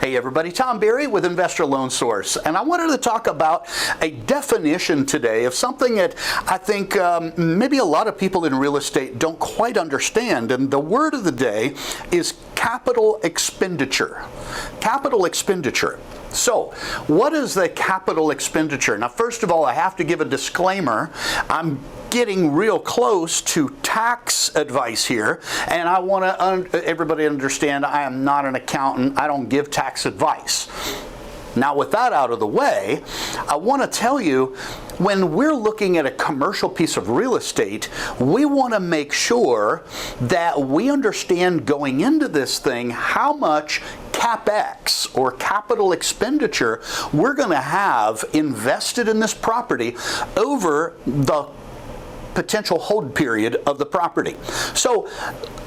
Hey everybody, Tom Berry with Investor Loan Source, and I wanted to talk about a definition today of something that I think maybe a lot of people in real estate don't quite understand, and the word of the day is capital expenditure. Capital expenditure. So, what is the capital expenditure? Now, first of all, I have to give a disclaimer. I'm getting real close to tax advice here, and I want everybody to understand I am not an accountant. I don't give tax advice. Now, with that out of the way, I want to tell you, when we're looking at a commercial piece of real estate, we want to make sure that we understand going into this thing how much CapEx, or capital expenditure, we're going to have invested in this property over the potential hold period of the property. So,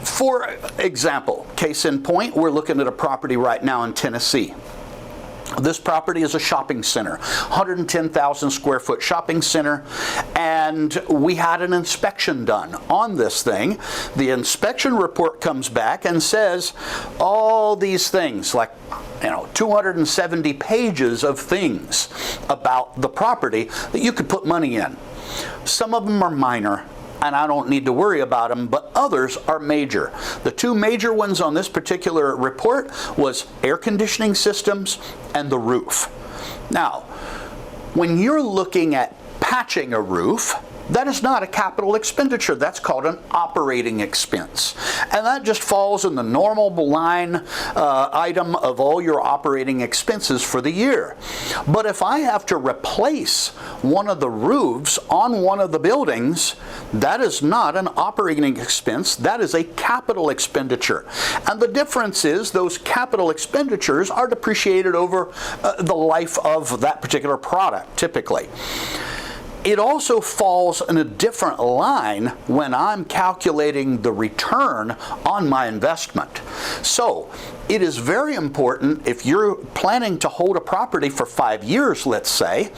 for example, case in point, we're looking at a property right now in Tennessee. This property is a shopping center, 110,000 square foot shopping center, and we had an inspection done on this thing. The inspection report comes back and says all these things, like 270 pages of things about the property that you could put money in. Some of them are minor, and I don't need to worry about them, but others are major. The two major ones on this particular report was air conditioning systems and the roof. Now, when you're looking at patching a roof, that is not a capital expenditure. That's called an operating expense. And that just falls in the normal line item of all your operating expenses for the year. But if I have to replace one of the roofs on one of the buildings, that is not an operating expense. That is a capital expenditure. And the difference is those capital expenditures are depreciated over the life of that particular product, typically. It also falls in a different line when I'm calculating the return on my investment. So, it is very important, if you're planning to hold a property for 5 years, let's say,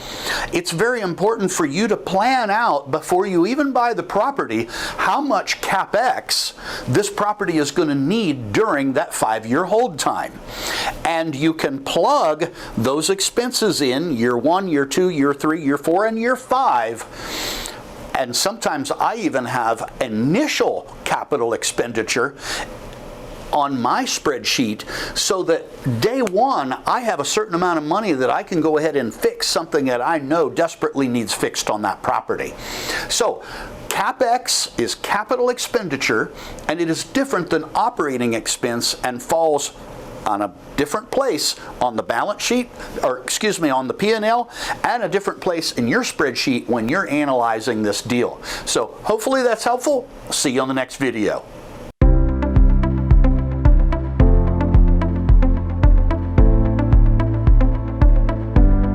it's very important for you to plan out before you even buy the property how much CapEx this property is going to need during that 5-year hold time. And you can plug those expenses in year 1, year 2, year 3, year 4, and year 5. And sometimes I even have initial capital expenditure on my spreadsheet so that day one I have a certain amount of money that I can go ahead and fix something that I know desperately needs fixed on that property. So CapEx is capital expenditure, and it is different than operating expense and falls on a different place on the balance sheet, on the P&L, and a different place in your spreadsheet when you're analyzing this deal. So hopefully that's helpful. See you on the next video.